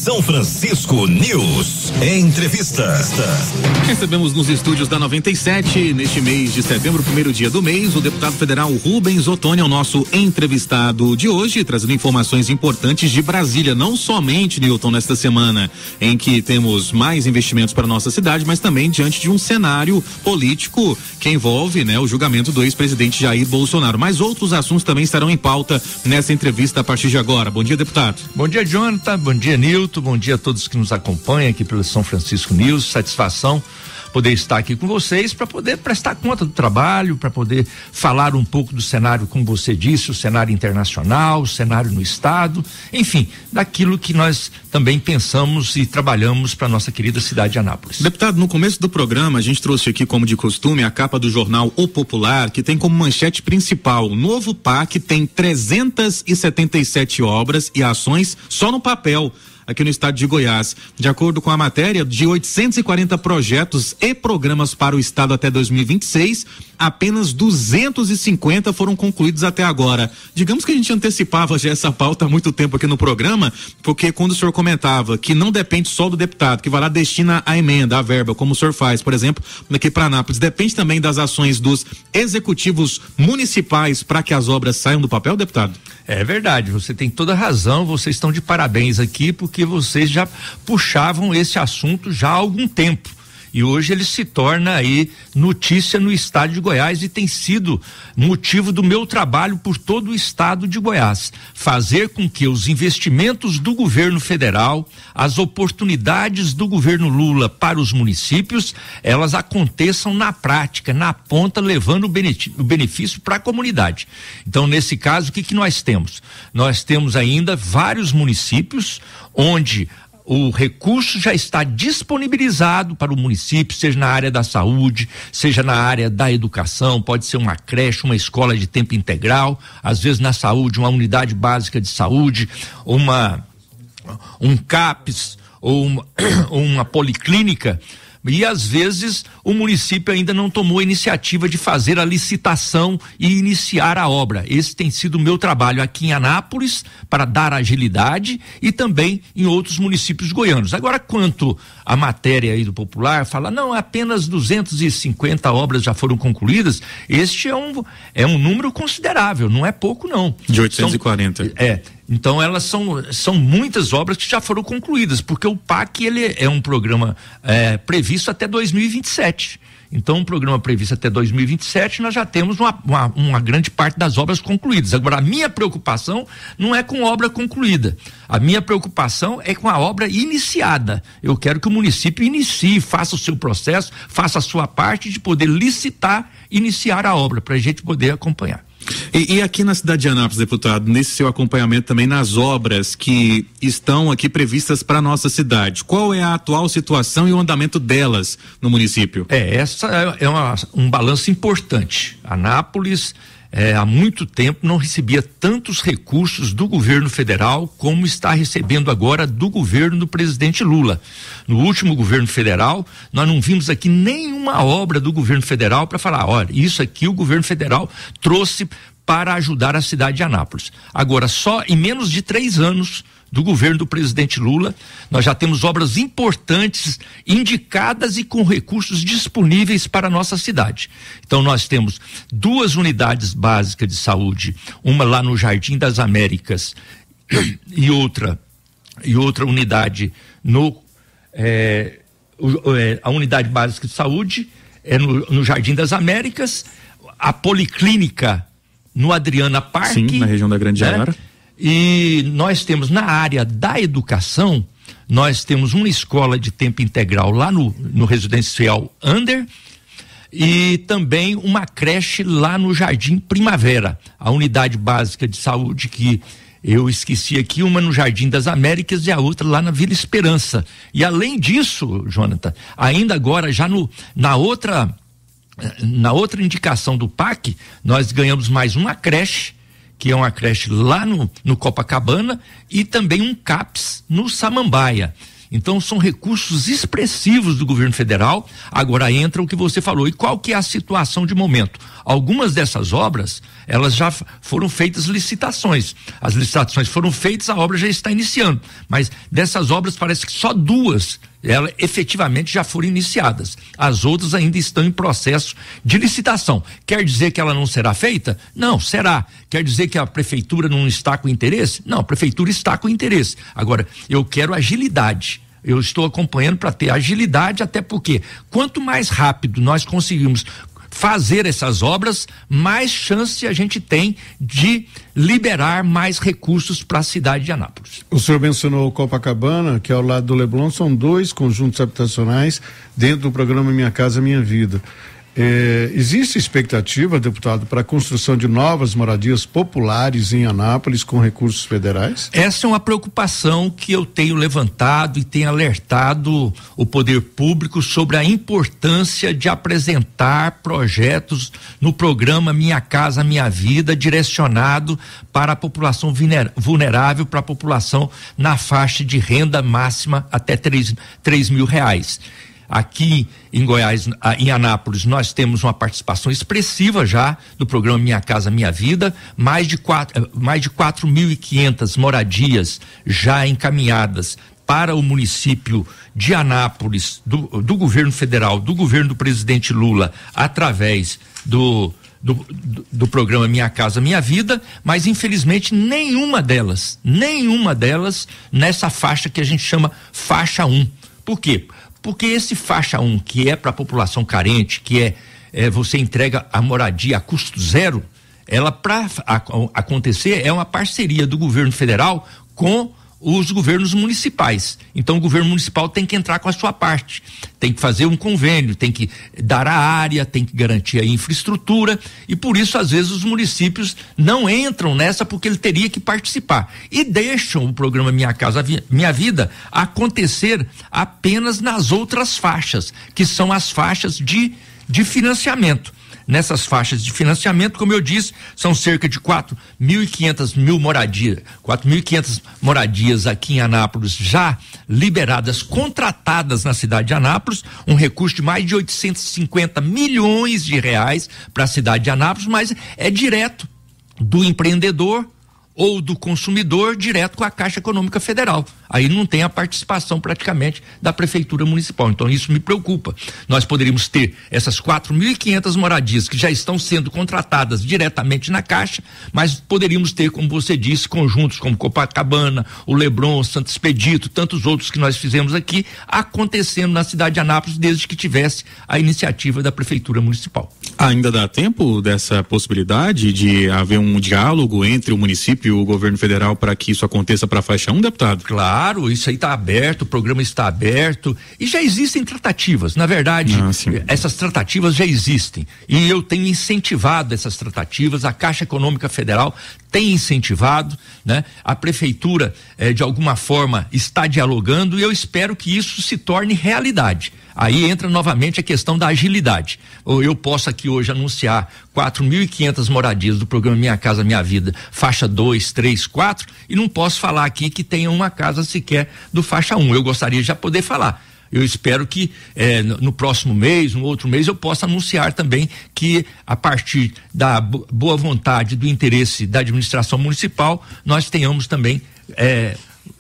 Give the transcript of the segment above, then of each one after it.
São Francisco News. Entrevista. Recebemos nos estúdios da 97, neste mês de setembro, primeiro dia do mês, o deputado federal Rubens Ottoni é o nosso entrevistado de hoje, trazendo informações importantes de Brasília, não somente, Newton, nesta semana em que temos mais investimentos para a nossa cidade, mas também diante de um cenário político que envolve, o julgamento do ex-presidente Jair Bolsonaro. Mas outros assuntos também estarão em pauta nessa entrevista a partir de agora. Bom dia, deputado. Bom dia, Jonathan. Bom dia, Nilton. Bom dia a todos que nos acompanham aqui pelo São Francisco News. Satisfação poder estar aqui com vocês para poder prestar conta do trabalho, para poder falar um pouco do cenário, como você disse, o cenário internacional, o cenário no estado, enfim, daquilo que nós também pensamos e trabalhamos para nossa querida cidade de Anápolis. Deputado, no começo do programa a gente trouxe aqui, como de costume, a capa do jornal O Popular, que tem como manchete principal: o novo PAC tem 377 obras e ações só no papel aqui no estado de Goiás. De acordo com a matéria, de 840 projetos e programas para o estado até 2026, apenas 250 foram concluídos até agora. Digamos que a gente antecipava já essa pauta há muito tempo aqui no programa, porque quando o senhor comentava que não depende só do deputado, que vai lá destina a emenda, a verba, como o senhor faz, por exemplo, aqui para Anápolis, depende também das ações dos executivos municipais para que as obras saiam do papel, deputado? É verdade, você tem toda a razão, vocês estão de parabéns aqui, porque vocês já puxavam esse assunto já há algum tempo. E hoje ele se torna aí notícia no estado de Goiás e tem sido motivo do meu trabalho por todo o estado de Goiás. Fazer com que os investimentos do governo federal, as oportunidades do governo Lula para os municípios, elas aconteçam na prática, na ponta, levando o benefício para a comunidade. Então, nesse caso, o que nós temos? Nós temos ainda vários municípios onde o recurso já está disponibilizado para o município, seja na área da saúde, seja na área da educação, pode ser uma creche, uma escola de tempo integral, às vezes na saúde, uma unidade básica de saúde, um CAPS ou uma policlínica. E às vezes o município ainda não tomou a iniciativa de fazer a licitação e iniciar a obra. Esse tem sido o meu trabalho aqui em Anápolis para dar agilidade e também em outros municípios goianos. Agora, quanto à matéria aí do Popular, fala, não, apenas 250 obras já foram concluídas. Este é um número considerável, não é pouco não. De 840. Então elas são muitas obras que já foram concluídas, porque o PAC ele é um programa previsto até 2027. Então, um programa previsto até 2027, nós já temos uma grande parte das obras concluídas. Agora, a minha preocupação não é com obra concluída. A minha preocupação é com a obra iniciada. Eu quero que o município inicie, faça o seu processo, faça a sua parte de poder licitar, iniciar a obra, para a gente poder acompanhar. E aqui na cidade de Anápolis, deputado, nesse seu acompanhamento também nas obras que estão aqui previstas para nossa cidade, qual é a atual situação e o andamento delas no município? Essa é um balanço importante. Anápolis há muito tempo não recebia tantos recursos do governo federal como está recebendo agora do governo do presidente Lula. No último governo federal, nós não vimos aqui nenhuma obra do governo federal para falar, olha, isso aqui o governo federal trouxe para ajudar a cidade de Anápolis. Agora, só em menos de 3 anos do governo do presidente Lula, nós já temos obras importantes indicadas e com recursos disponíveis para a nossa cidade. Então nós temos 2 unidades básicas de saúde, uma lá no Jardim das Américas e outra unidade a unidade básica de saúde é no Jardim das Américas, a policlínica no Adriana Parque. Sim, na região da Grande Ara. E nós temos na área da educação, nós temos uma escola de tempo integral lá no residencial Under e também uma creche lá no Jardim Primavera, a unidade básica de saúde que eu esqueci aqui, uma no Jardim das Américas e a outra lá na Vila Esperança. E além disso, Jonathan, ainda agora já na outra indicação do PAC, nós ganhamos mais uma creche, que é uma creche lá no Copacabana, e também um CAPS no Samambaia. Então são recursos expressivos do governo federal. Agora entra o que você falou. E qual que é a situação de momento? Algumas dessas obras, elas já foram feitas licitações. As licitações foram feitas, a obra já está iniciando. Mas dessas obras parece que só 2 elas efetivamente já foram iniciadas. As outras ainda estão em processo de licitação. Quer dizer que ela não será feita? Não, será. Quer dizer que a prefeitura não está com interesse? Não, a prefeitura está com interesse. Agora, eu quero agilidade. Eu estou acompanhando para ter agilidade, até porque quanto mais rápido nós conseguimos fazer essas obras, mais chance a gente tem de liberar mais recursos para a cidade de Anápolis. O senhor mencionou Copacabana, que é ao lado do Leblon, são 2 conjuntos habitacionais dentro do programa Minha Casa Minha Vida. Existe expectativa, deputado, para a construção de novas moradias populares em Anápolis com recursos federais? Essa é uma preocupação que eu tenho levantado e tenho alertado o poder público sobre a importância de apresentar projetos no programa Minha Casa Minha Vida, direcionado para a população vulnerável, para a população na faixa de renda máxima até R$3.000. Aqui em Goiás, em Anápolis, nós temos uma participação expressiva já do programa Minha Casa Minha Vida, mais de 4.500 moradias já encaminhadas para o município de Anápolis, do governo federal, do governo do presidente Lula, através do programa Minha Casa Minha Vida, mas infelizmente nenhuma delas nessa faixa que a gente chama faixa 1. Por quê? Porque esse faixa 1, que é para a população carente, que você entrega a moradia a custo zero, ela para acontecer é uma parceria do governo federal com os governos municipais. Então o governo municipal tem que entrar com a sua parte, tem que fazer um convênio, tem que dar a área, tem que garantir a infraestrutura, e por isso às vezes os municípios não entram nessa porque ele teria que participar e deixam o programa Minha Casa Minha Vida acontecer apenas nas outras faixas, que são as faixas de financiamento. Nessas faixas de financiamento, como eu disse, são cerca de 4.500 moradias aqui em Anápolis já liberadas, contratadas na cidade de Anápolis, um recurso de mais de R$850 milhões para a cidade de Anápolis, mas é direto do empreendedor ou do consumidor direto com a Caixa Econômica Federal. Aí não tem a participação praticamente da Prefeitura Municipal. Então isso me preocupa. Nós poderíamos ter essas 4.500 moradias que já estão sendo contratadas diretamente na Caixa, mas poderíamos ter, como você disse, conjuntos como Copacabana, o Leblon, Santo Expedito, tantos outros que nós fizemos aqui, acontecendo na cidade de Anápolis, desde que tivesse a iniciativa da Prefeitura Municipal. Ainda dá tempo dessa possibilidade de haver um diálogo entre o município e o governo federal para que isso aconteça para a faixa 1, deputado? Claro, isso aí está aberto, o programa está aberto e já existem tratativas. Na verdade, essas tratativas já existem e eu tenho incentivado essas tratativas, a Caixa Econômica Federal tem incentivado, né? A prefeitura de alguma forma está dialogando e eu espero que isso se torne realidade. Aí entra novamente a questão da agilidade. Eu posso aqui hoje anunciar 4.500 moradias do programa Minha Casa Minha Vida, faixa 2, 3, 4, e não posso falar aqui que tenha uma casa sequer do faixa 1. Eu gostaria de já poder falar. Eu espero que no próximo mês, no outro mês, eu possa anunciar também que a partir da boa vontade, do interesse da administração municipal, nós tenhamos também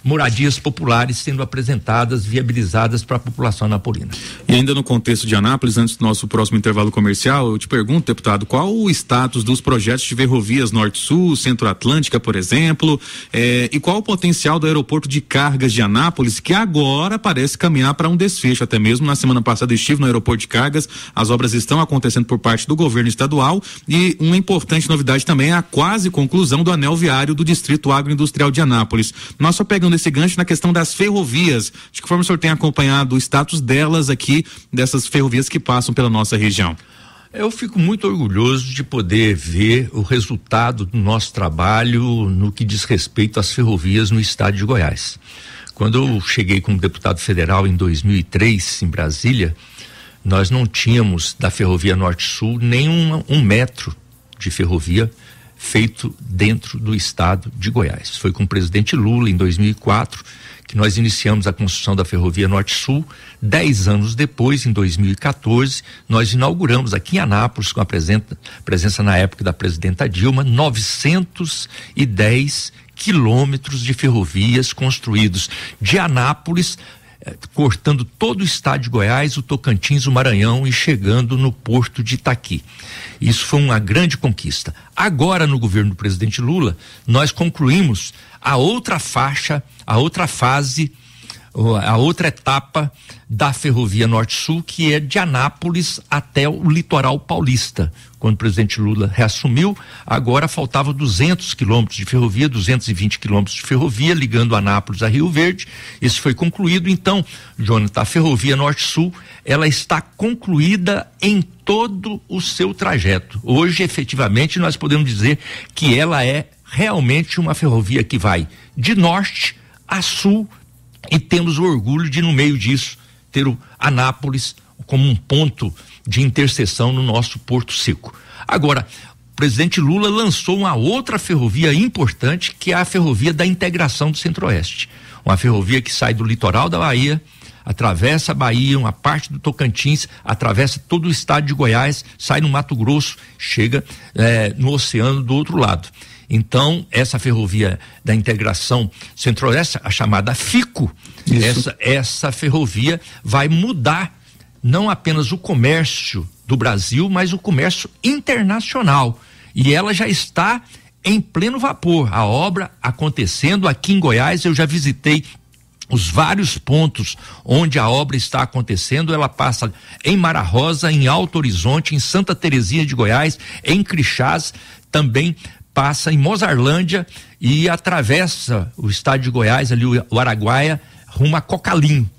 moradias populares sendo apresentadas, viabilizadas para a população anapolina. E ainda no contexto de Anápolis, antes do nosso próximo intervalo comercial, eu te pergunto, deputado, qual o status dos projetos de ferrovias Norte-Sul, Centro-Atlântica, por exemplo, e qual o potencial do aeroporto de cargas de Anápolis, que agora parece caminhar para um desfecho. Até mesmo na semana passada estive no aeroporto de cargas, as obras estão acontecendo por parte do governo estadual e uma importante novidade também é a quase conclusão do anel viário do Distrito Agroindustrial de Anápolis. Nós só pegando esse gancho na questão das ferrovias, de que forma o senhor tem acompanhado o status delas aqui, dessas ferrovias que passam pela nossa região? Eu fico muito orgulhoso de poder ver o resultado do nosso trabalho no que diz respeito às ferrovias no estado de Goiás. Quando eu cheguei como deputado federal em 2003, em Brasília, nós não tínhamos da Ferrovia Norte-Sul nem um metro de ferrovia feito dentro do estado de Goiás. Foi com o presidente Lula em 2004 que nós iniciamos a construção da Ferrovia Norte-Sul. 10 anos depois, em 2014, nós inauguramos aqui em Anápolis, com a presença na época da presidenta Dilma, 910 quilômetros de ferrovias construídos de Anápolis, cortando todo o estado de Goiás, o Tocantins, o Maranhão e chegando no porto de Itaqui. Isso foi uma grande conquista. Agora, no governo do presidente Lula, nós concluímos a outra faixa, a outra fase, a outra etapa da Ferrovia Norte-Sul, que é de Anápolis até o litoral paulista. Quando o presidente Lula reassumiu, agora faltavam 200 quilômetros de ferrovia, 220 quilômetros de ferrovia, ligando Anápolis a Rio Verde. Isso foi concluído. Então, Jonathan, a Ferrovia Norte-Sul, ela está concluída em todo o seu trajeto. Hoje, efetivamente, nós podemos dizer que ela é realmente uma ferrovia que vai de norte a sul, e temos o orgulho de, no meio disso, ter o Anápolis como um ponto de interseção no nosso Porto Seco. Agora, o presidente Lula lançou uma outra ferrovia importante, que é a Ferrovia da Integração do Centro-Oeste. Uma ferrovia que sai do litoral da Bahia, atravessa a Bahia, uma parte do Tocantins, atravessa todo o estado de Goiás, sai no Mato Grosso, chega no oceano do outro lado. Então, essa Ferrovia da Integração Centro-Oeste, a chamada FICO, essa ferrovia vai mudar não apenas o comércio do Brasil, mas o comércio internacional. E ela já está em pleno vapor. A obra acontecendo aqui em Goiás, eu já visitei os vários pontos onde a obra está acontecendo. Ela passa em Mara Rosa, em Alto Horizonte, em Santa Terezinha de Goiás, em Crixás, também passa em Mozarlândia e atravessa o estado de Goiás, ali o Araguaia, rumo a Cocalinho,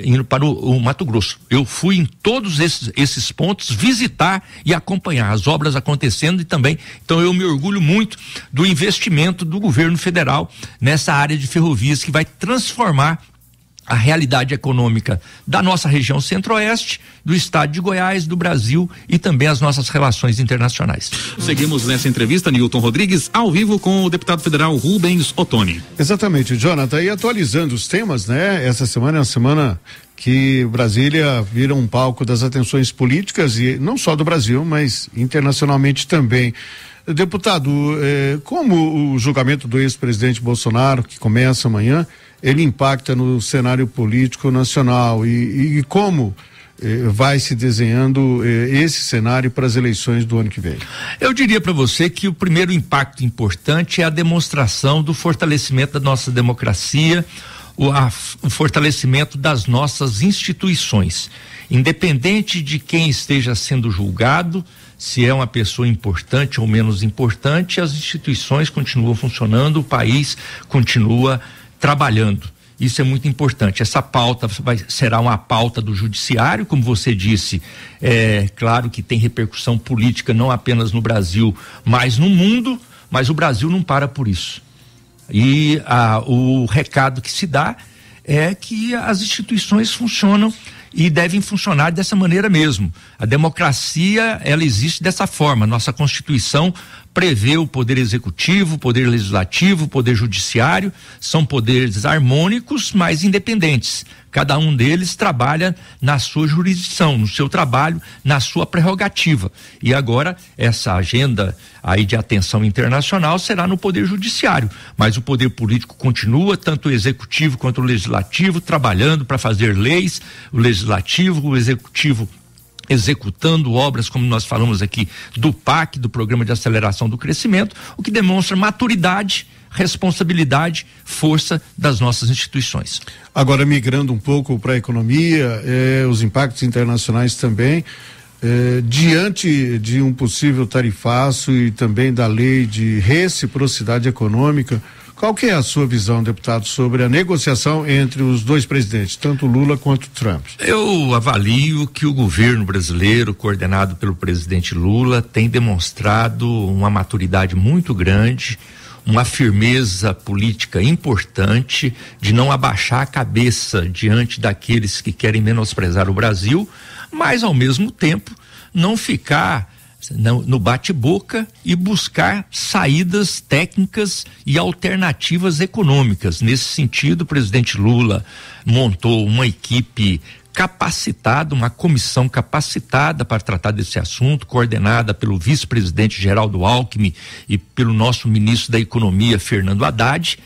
indo para o Mato Grosso. Eu fui em todos esses pontos visitar e acompanhar as obras acontecendo e também, então eu me orgulho muito do investimento do governo federal nessa área de ferrovias, que vai transformar a realidade econômica da nossa região centro-oeste, do estado de Goiás, do Brasil e também as nossas relações internacionais. Seguimos nessa entrevista, Nilton Rodrigues, ao vivo com o deputado federal Rubens Ottoni. Exatamente, Jonathan, e atualizando os temas, né? Essa semana é uma semana que Brasília vira um palco das atenções políticas, e não só do Brasil, mas internacionalmente também. Deputado, como o julgamento do ex-presidente Bolsonaro, que começa amanhã, ele impacta no cenário político nacional e como vai se desenhando esse cenário para as eleições do ano que vem? Eu diria para você que o primeiro impacto importante é a demonstração do fortalecimento da nossa democracia, o fortalecimento das nossas instituições. Independente de quem esteja sendo julgado, se é uma pessoa importante ou menos importante, as instituições continuam funcionando, o país continua trabalhando. Isso é muito importante. Essa pauta será uma pauta do judiciário, como você disse, claro que tem repercussão política não apenas no Brasil, mas no mundo, mas o Brasil não para por isso. E o recado que se dá é que as instituições funcionam e devem funcionar dessa maneira mesmo. A democracia, ela existe dessa forma. Nossa Constituição prevê o poder executivo, o poder legislativo, o poder judiciário, são poderes harmônicos, mas independentes. Cada um deles trabalha na sua jurisdição, no seu trabalho, na sua prerrogativa. E agora, essa agenda aí de atenção internacional será no poder judiciário, mas o poder político continua, tanto o executivo quanto o legislativo, trabalhando para fazer leis, o legislativo, o executivo executando obras, como nós falamos aqui, do PAC, do Programa de Aceleração do Crescimento, o que demonstra maturidade, responsabilidade, força das nossas instituições. Agora, migrando um pouco para a economia, os impactos internacionais também, diante de um possível tarifaço e também da lei de reciprocidade econômica, qual que é a sua visão, deputado, sobre a negociação entre os dois presidentes, tanto Lula quanto Trump? Eu avalio que o governo brasileiro, coordenado pelo presidente Lula, tem demonstrado uma maturidade muito grande, uma firmeza política importante de não abaixar a cabeça diante daqueles que querem menosprezar o Brasil, mas ao mesmo tempo não ficar no bate-boca e buscar saídas técnicas e alternativas econômicas. Nesse sentido, o presidente Lula montou uma equipe capacitada, uma comissão capacitada para tratar desse assunto, coordenada pelo vice-presidente Geraldo Alckmin e pelo nosso ministro da Economia, Fernando Haddad.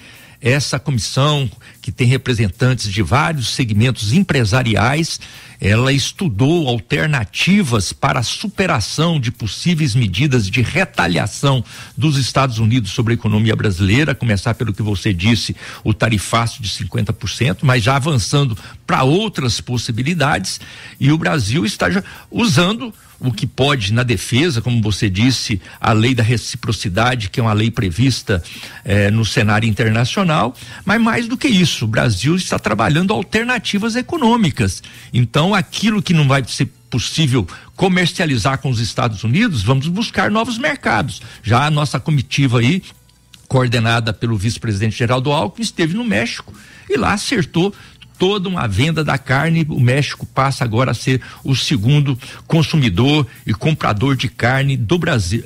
Essa comissão, que tem representantes de vários segmentos empresariais, ela estudou alternativas para a superação de possíveis medidas de retaliação dos Estados Unidos sobre a economia brasileira, a começar pelo que você disse, o tarifaço de 50%, mas já avançando para outras possibilidades, e o Brasil está já usando o que pode na defesa, como você disse, a lei da reciprocidade, que é uma lei prevista no cenário internacional, mas mais do que isso, o Brasil está trabalhando alternativas econômicas. Então, aquilo que não vai ser possível comercializar com os Estados Unidos, vamos buscar novos mercados. Já a nossa comitiva aí, coordenada pelo vice-presidente Geraldo Alckmin, esteve no México e lá acertou toda uma venda da carne. O México passa agora a ser o segundo consumidor e comprador de carne do Brasil,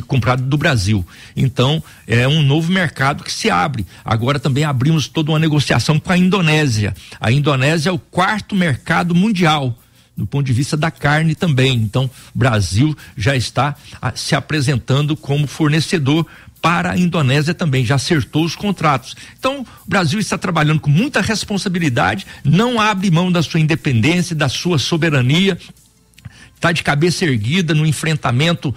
comprado do Brasil. Então, é um novo mercado que se abre. Agora também abrimos toda uma negociação com a Indonésia. A Indonésia é o 4º mercado mundial do ponto de vista da carne também. Então, o Brasil já está se apresentando como fornecedor para a Indonésia também, já acertou os contratos. Então, o Brasil está trabalhando com muita responsabilidade, não abre mão da sua independência, da sua soberania, está de cabeça erguida no enfrentamento,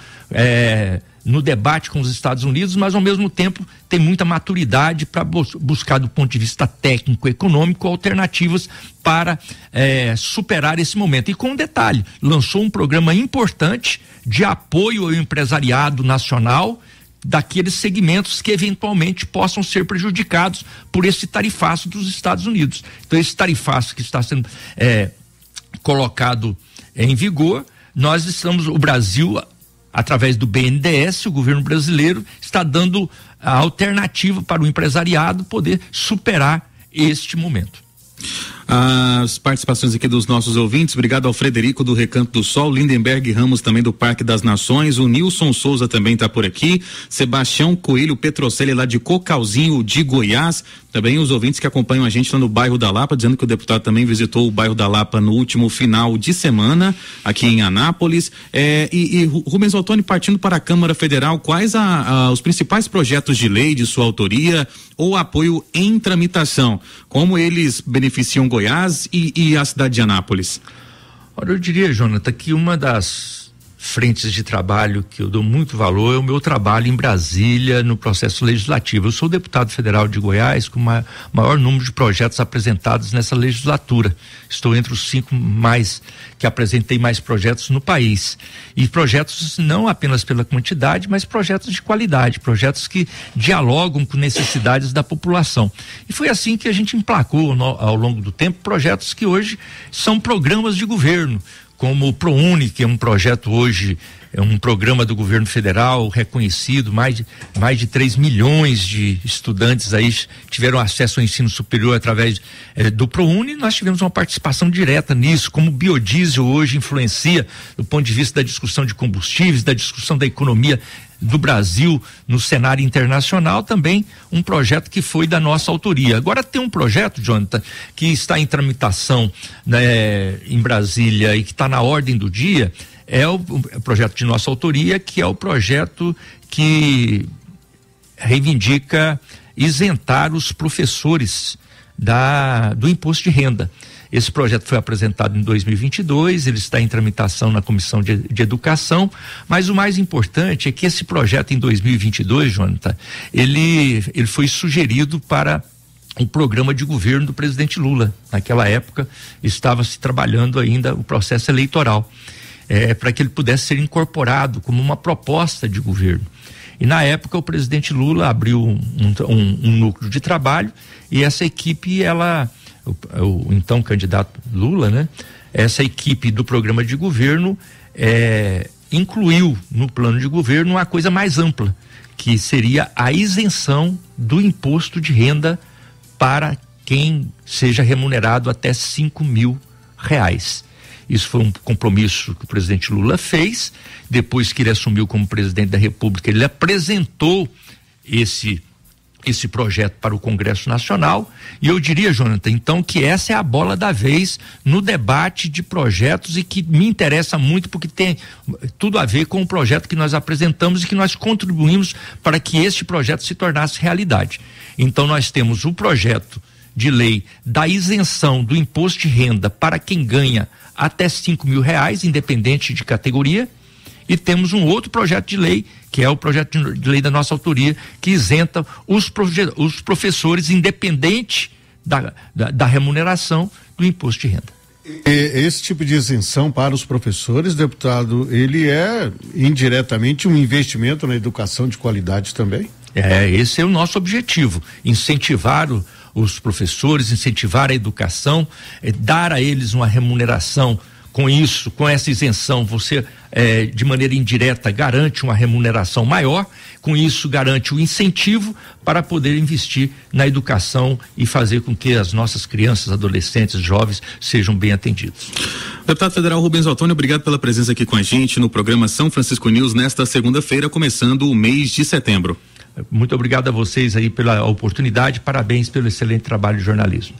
no debate com os Estados Unidos, mas ao mesmo tempo tem muita maturidade para buscar, do ponto de vista técnico, econômico, alternativas para superar esse momento. E com um detalhe, lançou um programa importante de apoio ao empresariado nacional, daqueles segmentos que eventualmente possam ser prejudicados por esse tarifaço dos Estados Unidos. Então, esse tarifaço que está sendo colocado em vigor, o Brasil, através do BNDES, o governo brasileiro está dando a alternativa para o empresariado poder superar este momento. As participações aqui dos nossos ouvintes, obrigado ao Frederico do Recanto do Sol, Lindenberg Ramos também do Parque das Nações, o Nilson Souza também está por aqui, Sebastião Coelho Petrocelli lá de Cocalzinho de Goiás, também os ouvintes que acompanham a gente lá no bairro da Lapa, dizendo que o deputado também visitou o bairro da Lapa no último final de semana, aqui em Anápolis. E Rubens Ottoni, partindo para a Câmara Federal, quais os principais projetos de lei de sua autoria ou apoio em tramitação? Como eles beneficiam Goiás e a cidade de Anápolis? Olha, eu diria, Jonathan, que uma das frentes de trabalho que eu dou muito valor é o meu trabalho em Brasília no processo legislativo. Eu sou deputado federal de Goiás com o maior número de projetos apresentados nessa legislatura. Estou entre os 5 que apresentei mais projetos no país. E projetos não apenas pela quantidade, mas projetos de qualidade, projetos que dialogam com necessidades da população. E foi assim que a gente emplacou ao longo do tempo projetos que hoje são programas de governo, como o ProUni, que é um projeto hoje, é um programa do governo federal reconhecido, mais de 3 milhões de estudantes aí tiveram acesso ao ensino superior através do ProUni. Nós tivemos uma participação direta nisso, como o biodiesel hoje influencia do ponto de vista da discussão de combustíveis, da discussão da economia do Brasil no cenário internacional, também um projeto que foi da nossa autoria. Agora tem um projeto, Jonathan, que está em tramitação, né, em Brasília e que está na ordem do dia, é o projeto de nossa autoria, que é o projeto que reivindica isentar os professores do imposto de renda. Esse projeto foi apresentado em 2022, ele está em tramitação na Comissão de Educação, mas o mais importante é que esse projeto em 2022, Jonathan, ele foi sugerido para o programa de governo do presidente Lula. Naquela época estava se trabalhando ainda o processo eleitoral, para que ele pudesse ser incorporado como uma proposta de governo. E na época o presidente Lula abriu um núcleo de trabalho e essa equipe, o então candidato Lula, né? Essa equipe do programa de governo incluiu no plano de governo uma coisa mais ampla, que seria a isenção do imposto de renda para quem seja remunerado até R$5.000. Isso foi um compromisso que o presidente Lula fez. Depois que ele assumiu como presidente da República, ele apresentou esse projeto para o Congresso Nacional, e eu diria, Jonathan, então, que essa é a bola da vez no debate de projetos, e que me interessa muito porque tem tudo a ver com o projeto que nós apresentamos e que nós contribuímos para que este projeto se tornasse realidade. Então nós temos o projeto de lei da isenção do imposto de renda para quem ganha até R$5.000, independente de categoria, e temos um outro projeto de lei, que é o projeto de lei da nossa autoria, que isenta os professores, independente da remuneração do imposto de renda. Esse tipo de isenção para os professores, deputado, ele é indiretamente um investimento na educação de qualidade também? Esse é o nosso objetivo, incentivar os professores, incentivar a educação, dar a eles uma remuneração. Com isso, com essa isenção, você de maneira indireta garante uma remuneração maior, com isso garante o incentivo para poder investir na educação e fazer com que as nossas crianças, adolescentes, jovens sejam bem atendidos. Deputado federal Rubens Ottoni, obrigado pela presença aqui com a gente no programa São Francisco News nesta segunda-feira, começando o mês de setembro. Muito obrigado a vocês aí pela oportunidade, parabéns pelo excelente trabalho de jornalismo.